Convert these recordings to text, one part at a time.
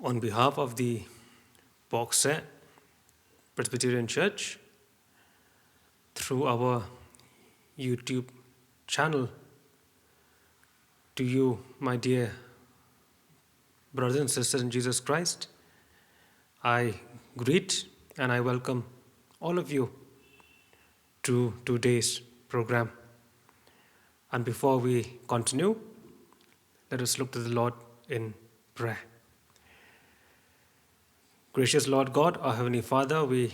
On behalf of the Pohkseh Presbyterian Church, through our YouTube channel, to you, my dear brothers and sisters in Jesus Christ, I greet and I welcome all of you to today's program. And before we continue, let us look to the Lord in prayer. Gracious Lord God, our Heavenly Father, we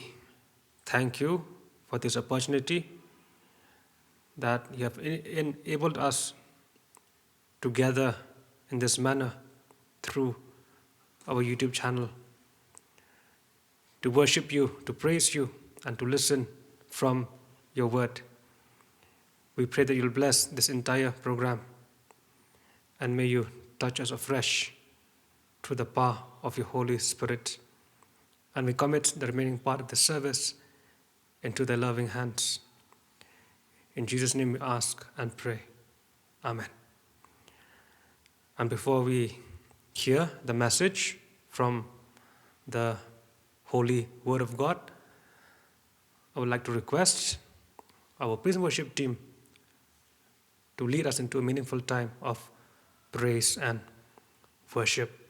thank you for this opportunity that you have enabled us to gather in this manner through our YouTube channel, to worship you, to praise you, and to listen from your word. We pray that you'll bless this entire program, and may you touch us afresh through the power of your Holy Spirit. And we commit the remaining part of the service into their loving hands. In Jesus' name we ask and pray. Amen. And before we hear the message from the Holy Word of God, I would like to request our praise and worship team to lead us into a meaningful time of praise and worship.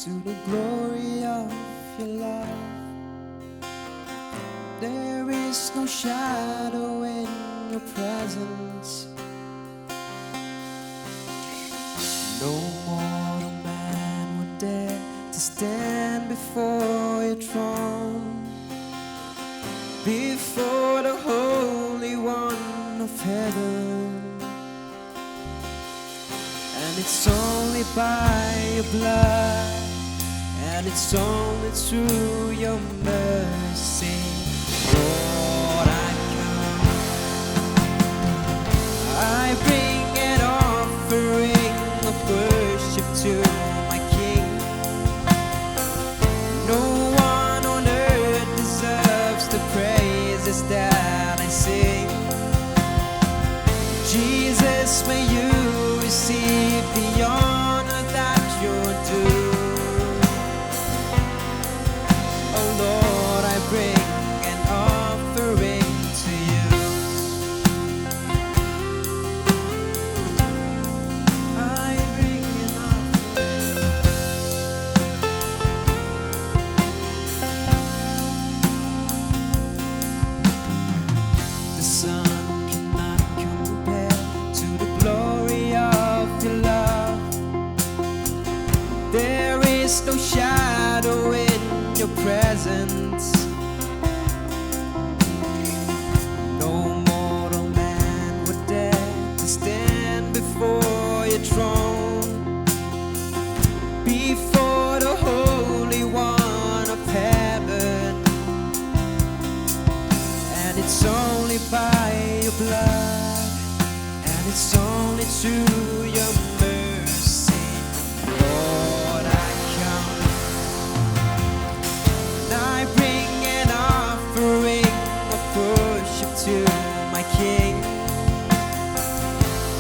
to the glory of your love. There is no shadow in your presence. No mortal man would dare to stand before your throne, before the Holy One of heaven. And it's only by your blood, and it's only through your mercy, Lord, I come. I bring an offering of worship to my King. No one on earth deserves the praises that I sing. Jesus, may you receive the honor that you're due. Oh Lord, I bring an offering to you. I bring an offering. The sun cannot compare to the glory of your love. There is no shadow in your presence. No mortal man would dare to stand before your throne, before the Holy One of heaven. And it's only by your blood, and it's only through your mercy, Lord, I come. And I bring an offering of worship to my King.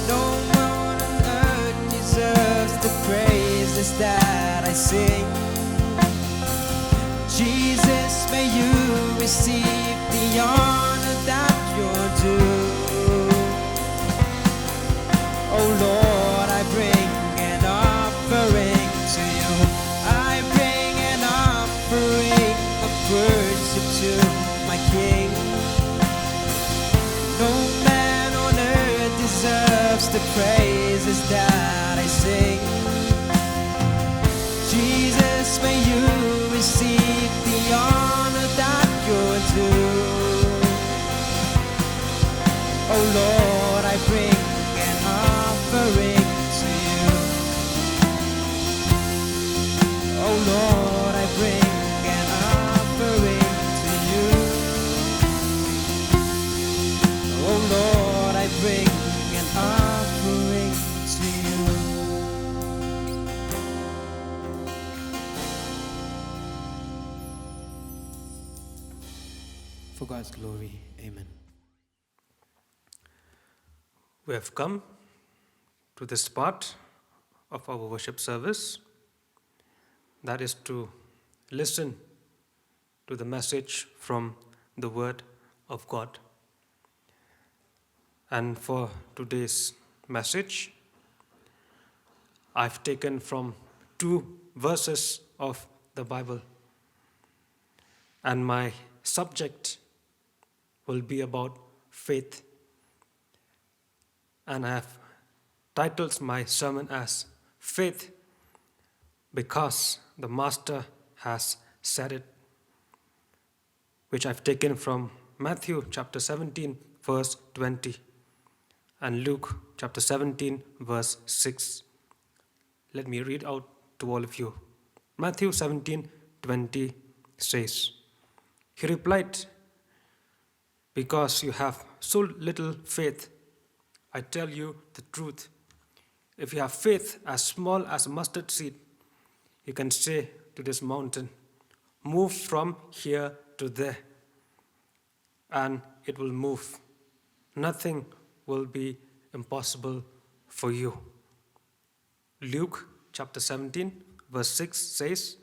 No one on earth deserves the praises that I sing. Jesus, may you receive the honor that you're due. Oh Lord, I bring an offering to you. I bring an offering of worship to my King. No man on earth deserves the praises that I sing. Jesus, may you receive the honor that you're due. Oh Lord, I bring an offering to you. Oh Lord, I bring an offering to you. Oh Lord, I bring an offering to you. For God's glory, amen. We have come to this part of our worship service, that is to listen to the message from the Word of God. And for today's message, I've taken from 2 verses of the Bible, and my subject will be about faith. And I have titled my sermon as Faith Because the Master Has Said It, which I've taken from Matthew chapter 17 verse 20 and Luke chapter 17 verse 6. Let me read out to all of you. Matthew 17:20 says, He replied, Because you have so little faith, I tell you the truth. If you have faith as small as a mustard seed, you can say to this mountain, Move from here to there, and it will move. Nothing will be impossible for you. Luke chapter 17 verse 6 says,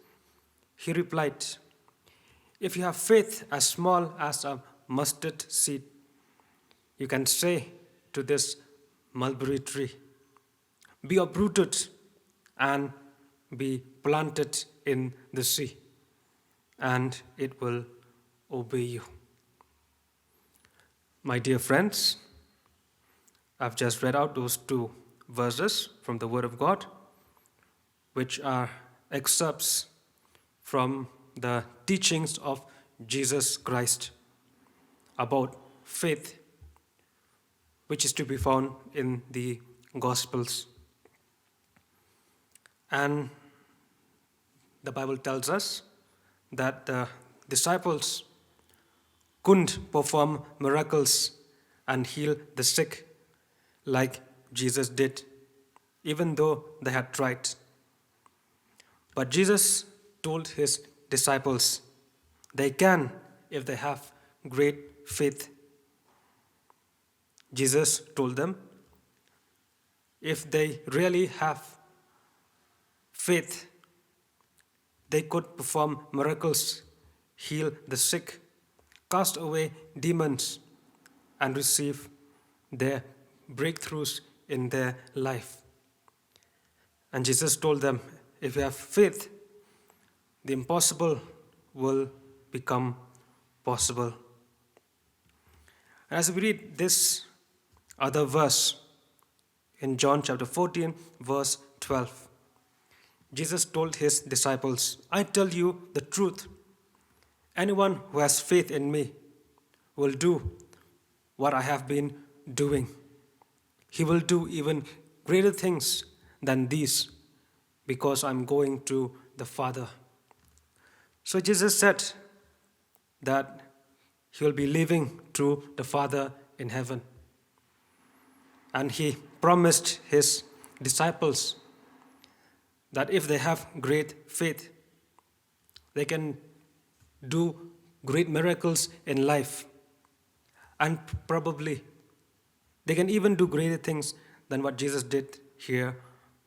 He replied, If you have faith as small as a mustard seed, you can say to this mulberry tree, Be uprooted and be planted in the sea, and it will obey you. My dear friends, I've just read out those two verses from the Word of God, which are excerpts from the teachings of Jesus Christ about faith, which is to be found in the Gospels. And the Bible tells us that the disciples couldn't perform miracles and heal the sick like Jesus did, even though they had tried. But Jesus told his disciples they can if they have great faith. Jesus told them if they really have faith, they could perform miracles, heal the sick, cast away demons, and receive their breakthroughs in their life. And Jesus told them, if you have faith, the impossible will become possible. As we read this other verse in John chapter 14, verse 12, Jesus told his disciples, I tell you the truth. Anyone who has faith in me will do what I have been doing. He will do even greater things than these because I'm going to the Father. So Jesus said that he will be leaving to the Father in heaven. And he promised his disciples that if they have great faith, they can do great miracles in life. And probably they can even do greater things than what Jesus did here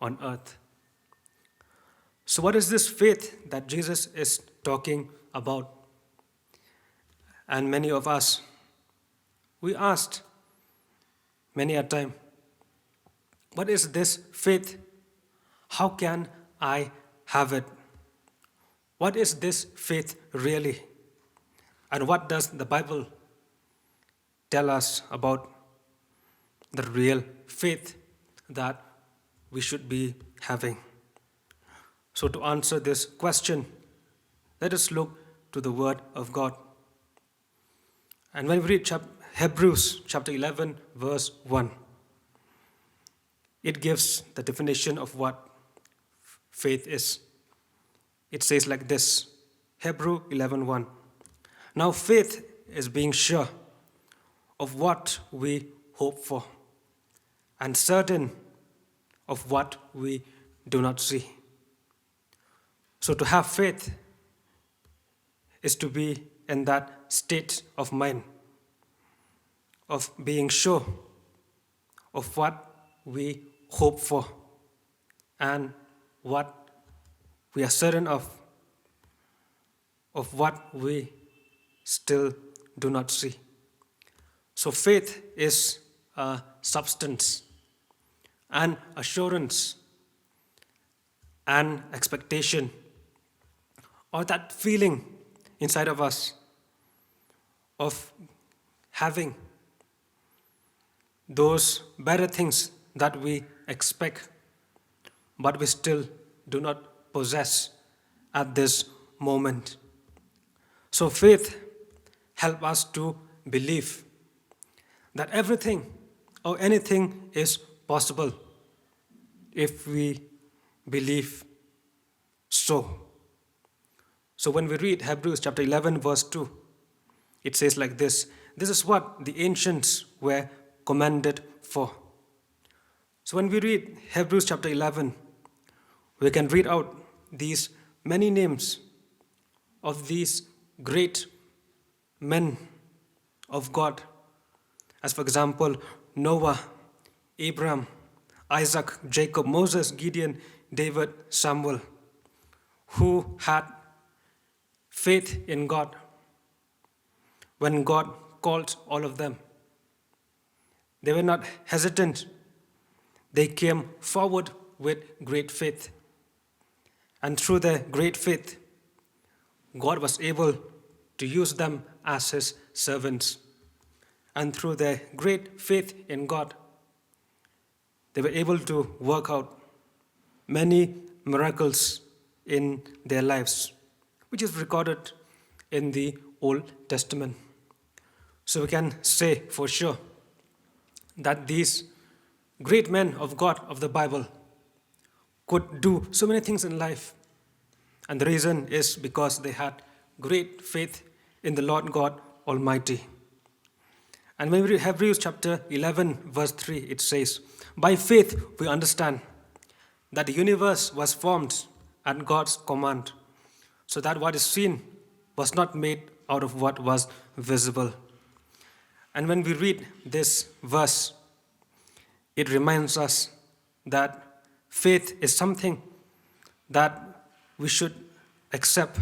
on earth. So what is this faith that Jesus is talking about? And many of us, we asked many a time, what is this faith? How can I have it? What is this faith really? And what does the Bible tell us about the real faith that we should be having? So to answer this question, let us look to the Word of God. And when we read Hebrews chapter 11, verse 1, it gives the definition of what faith is. It says like this, Hebrews 11:1. Now faith is being sure of what we hope for and certain of what we do not see. So to have faith is to be in that state of mind of being sure of what we hope for and what we are certain of what we still do not see. So faith is a substance and assurance and expectation, or that feeling inside of us of having those better things that we expect, but we still do not possess at this moment. So faith helps us to believe that everything or anything is possible if we believe so. So when we read Hebrews chapter 11 verse 2, it says like this, this is what the ancients were commended for. So when we read Hebrews chapter 11, we can read out these many names of these great men of God. As for example, Noah, Abraham, Isaac, Jacob, Moses, Gideon, David, Samuel, who had faith in God when God called all of them. They were not hesitant. They came forward with great faith. And through their great faith, God was able to use them as his servants. And through their great faith in God, they were able to work out many miracles in their lives, which is recorded in the Old Testament. So we can say for sure that these great men of God of the Bible could do so many things in life. And the reason is because they had great faith in the Lord God Almighty. And when we read Hebrews chapter 11, verse 3, it says, "By faith we understand that the universe was formed at God's command, so that what is seen was not made out of what was visible." And when we read this verse, it reminds us that faith is something that we should accept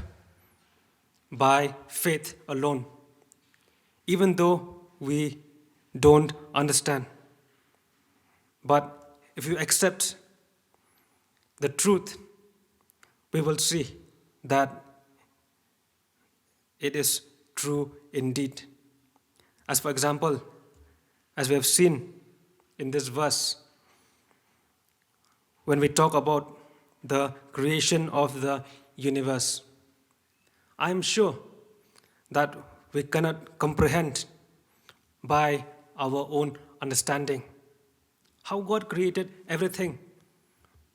by faith alone, even though we don't understand. But if you accept the truth, we will see that it is true indeed. As for example, as we have seen in this verse, when we talk about the creation of the universe, I am sure that we cannot comprehend by our own understanding how God created everything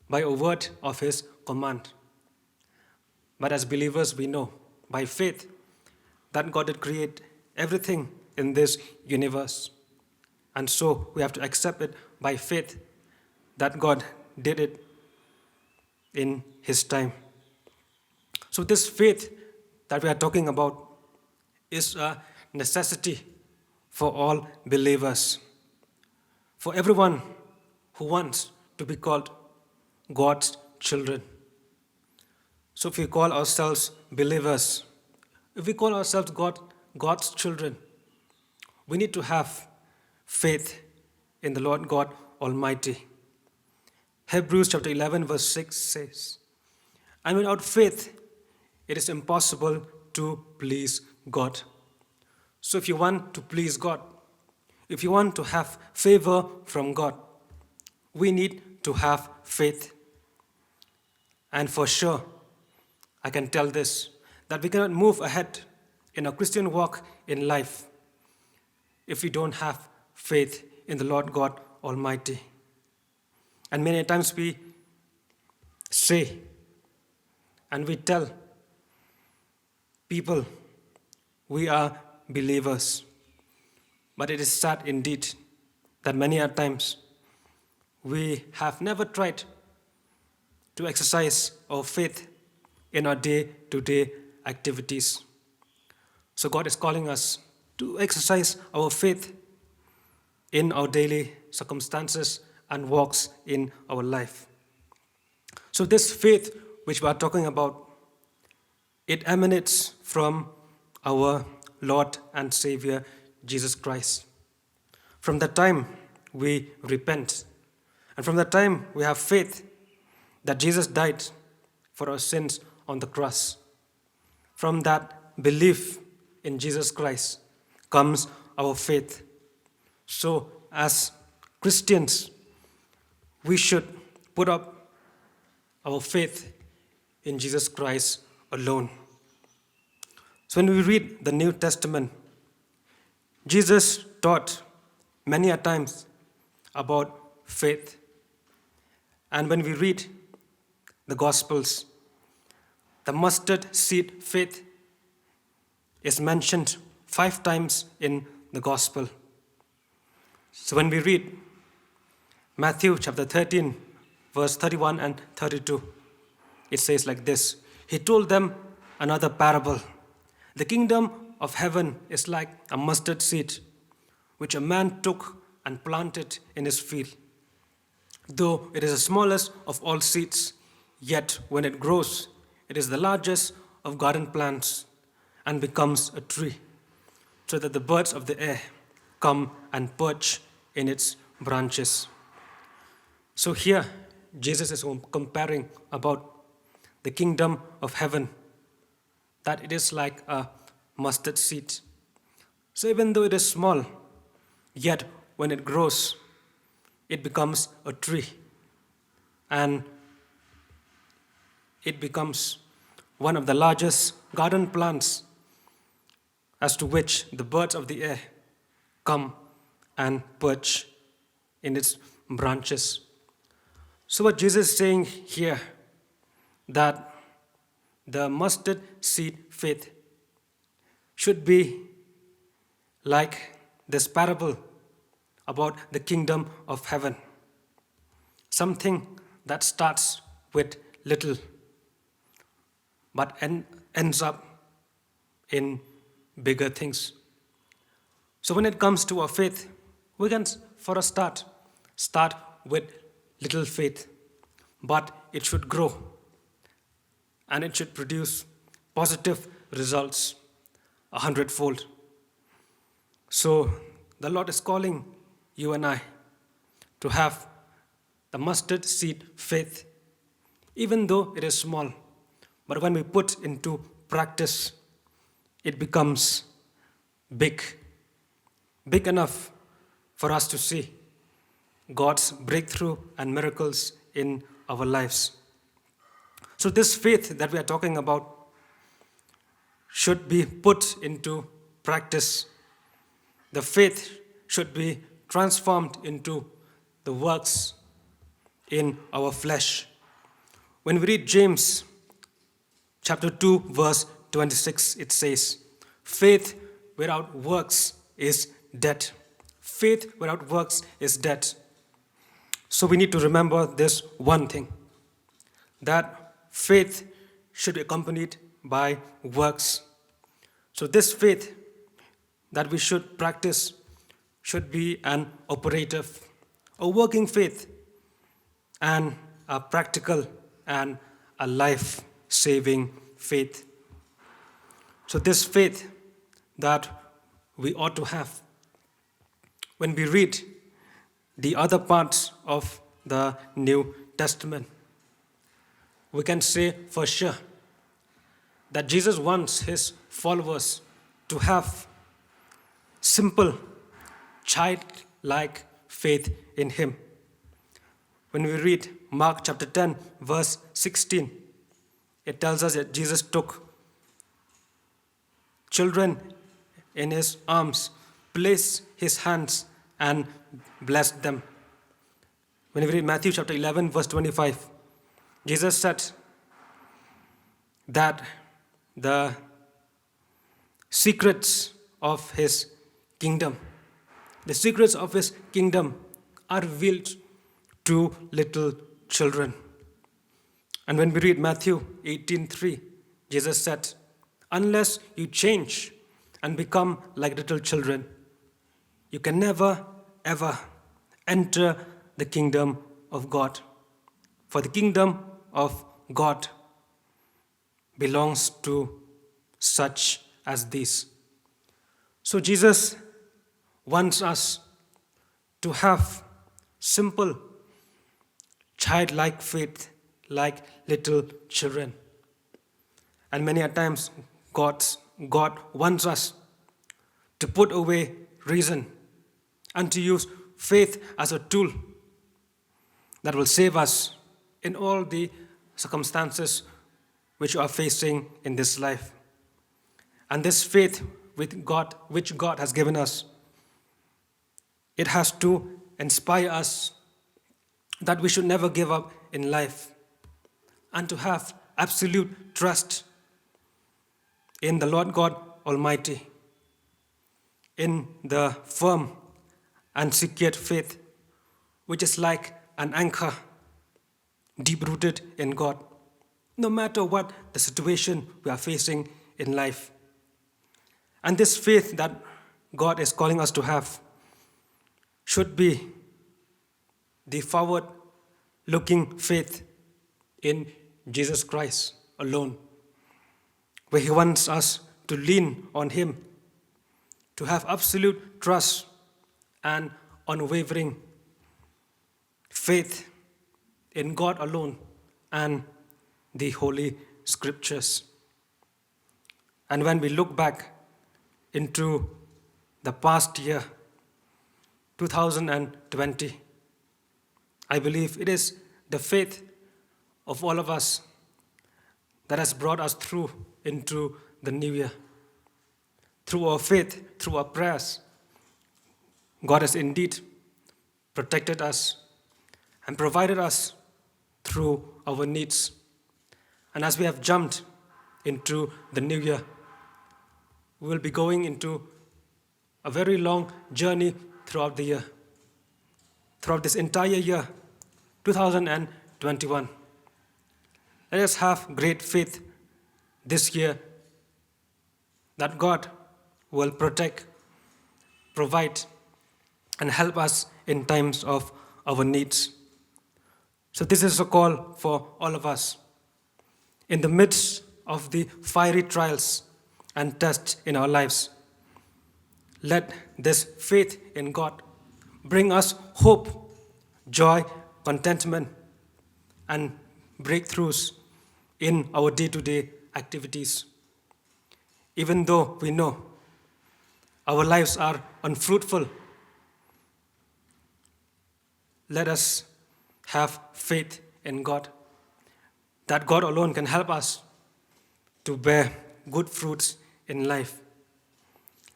by a word of his command. But as believers, we know by faith that God did create everything in this universe. And so we have to accept it by faith that God did it in his time. So this faith that we are talking about is a necessity for all believers, for everyone who wants to be called God's children. So if we call ourselves believers, if we call ourselves God's children, we need to have faith in the Lord God Almighty. Hebrews chapter 11 verse 6 says, "And without faith, it is impossible to please God." So if you want to please God, if you want to have favor from God, we need to have faith. And for sure, I can tell this, that we cannot move ahead in our Christian walk in life if we don't have faith in the Lord God Almighty. And many times we say and we tell people we are believers. But it is sad indeed that many a times we have never tried to exercise our faith in our day-to-day activities. So God is calling us to exercise our faith in our daily circumstances and walks in our life. So this faith which we are talking about, it emanates from our Lord and Savior Jesus Christ. From the time we repent, and from the time we have faith that Jesus died for our sins on the cross, from that belief in Jesus Christ comes our faith. So as Christians, we should put up our faith in Jesus Christ alone. So when we read the New Testament, Jesus taught many a times about faith. And when we read the Gospels, the mustard seed faith is mentioned 5 times in the Gospel. So when we read Matthew chapter 13, verse 31 and 32, it says like this, "He told them another parable. The kingdom of heaven is like a mustard seed, which a man took and planted in his field. Though it is the smallest of all seeds, yet when it grows, it is the largest of garden plants and becomes a tree, so that the birds of the air come and perch in its branches." So here, Jesus is comparing about the kingdom of heaven, that it is like a mustard seed. So even though it is small, yet when it grows, it becomes a tree, and it becomes one of the largest garden plants as to which the birds of the air come and perch in its branches. So what Jesus is saying here, that the mustard seed faith should be like this parable about the kingdom of heaven. Something that starts with little but ends up in bigger things. So when it comes to our faith, we can, for a start with little faith, but it should grow and it should produce positive results 100-fold. So the Lord is calling you and I to have the mustard seed faith, even though it is small. But when we put into practice, it becomes big enough for us to see God's breakthrough and miracles in our lives. So this faith that we are talking about should be put into practice. The faith should be transformed into the works in our flesh. When we read James chapter 2, verse 26, it says, faith without works is dead. Faith without works is dead. So we need to remember this one thing, that faith should be accompanied by works. So this faith that we should practice should be an operative, a working faith, and a practical and a life-saving faith. So this faith that we ought to have, when we read the other parts of the New Testament, we can say for sure that Jesus wants his followers to have simple, childlike faith in him. When we read Mark chapter 10, verse 16, it tells us that Jesus took children in his arms, placed his hands, and blessed them. When we read Matthew chapter 11, verse 25, Jesus said that the secrets of his kingdom, are revealed to little children. And when we read Matthew 18:3, Jesus said, unless you change and become like little children, you can never, ever enter the kingdom of God. For the kingdom of God belongs to such as these. So Jesus wants us to have simple, childlike faith like little children. And many a times God wants us to put away reason and to use faith as a tool that will save us in all the circumstances which we are facing in this life. And this faith with God, which God has given us, it has to inspire us that we should never give up in life and to have absolute trust in the Lord God Almighty, in the firm and secured faith, which is like an anchor deep-rooted in God, no matter what the situation we are facing in life. And this faith that God is calling us to have should be the forward-looking faith in Jesus Christ alone, where he wants us to lean on him, to have absolute trust and unwavering faith in God alone and the Holy Scriptures. And when we look back into the past year, 2020, I believe it is the faith of all of us that has brought us through into the new year. Through our faith, through our prayers, God has indeed protected us and provided us through our needs. And as we have jumped into the new year, we will be going into a very long journey throughout the year, throughout this entire year, 2021. Let us have great faith this year that God will protect, provide, and help us in times of our needs. So this is a call for all of us. In the midst of the fiery trials and tests in our lives, let this faith in God bring us hope, joy, contentment, and breakthroughs in our day-to-day activities. Even though we know our lives are unfruitful, let us have faith in God, that God alone can help us to bear good fruits in life.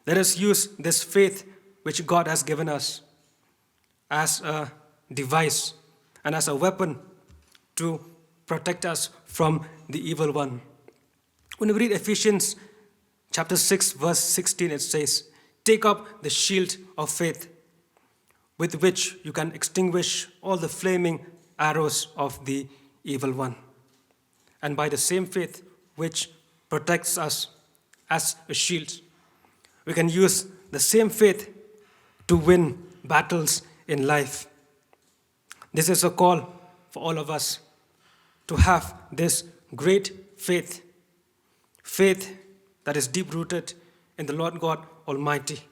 Let us use this faith which God has given us as a device and as a weapon to protect us from the evil one. When we read Ephesians chapter 6, verse 16, it says, "Take up the shield of faith, with which you can extinguish all the flaming arrows of the evil one." And by the same faith which protects us as a shield, we can use the same faith to win battles in life. This is a call for all of us to have this great faith, faith that is deep-rooted in the Lord God Almighty,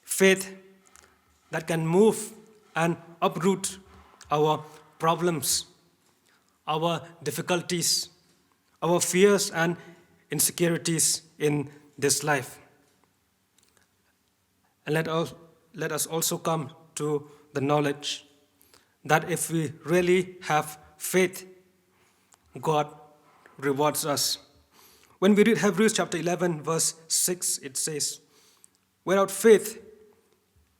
faith that can move and uproot our problems, our difficulties, our fears and insecurities in this life. And let us also come to the knowledge that if we really have faith, God rewards us. When we read Hebrews chapter 11, verse 6, it says, "Without faith,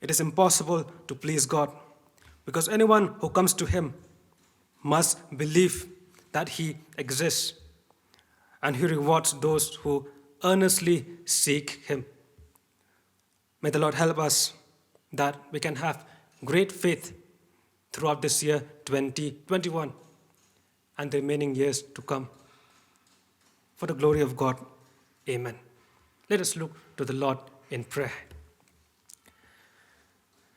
it is impossible to please God, because anyone who comes to him must believe that he exists, and he rewards those who earnestly seek him." May the Lord help us that we can have great faith throughout this year 2021 and the remaining years to come. For the glory of God, amen. Let us look to the Lord in prayer.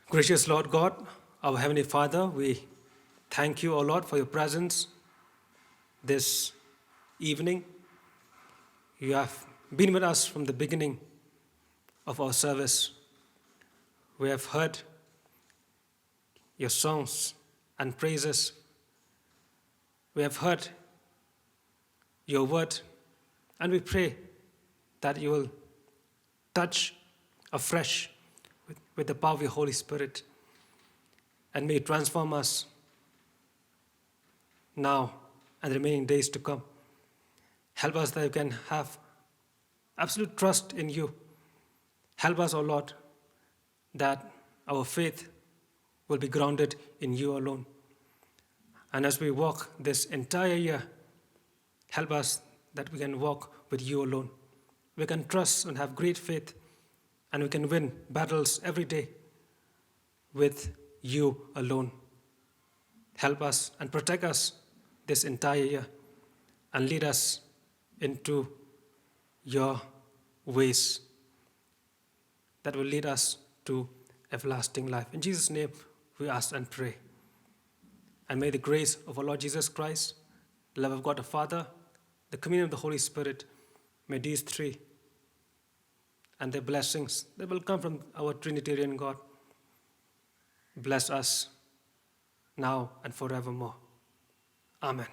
Gracious Lord God, our Heavenly Father, we thank you, O Lord, for your presence this evening. You have been with us from the beginning of our service. We have heard your songs and praises. We have heard your word, and we pray that you will touch afresh with the power of your Holy Spirit, and may it transform us now and the remaining days to come. Help us that we can have absolute trust in you. Help us, O Lord, that our faith will be grounded in you alone. And as we walk this entire year, help us that we can walk with you alone. We can trust and have great faith, and we can win battles every day with you alone. Help us and protect us this entire year, and lead us into your ways that will lead us to everlasting life. In Jesus' name, we ask and pray. And may the grace of our Lord Jesus Christ, the love of God the Father, the communion of the Holy Spirit, may these three and their blessings that will come from our Trinitarian God bless us now and forevermore. Amen.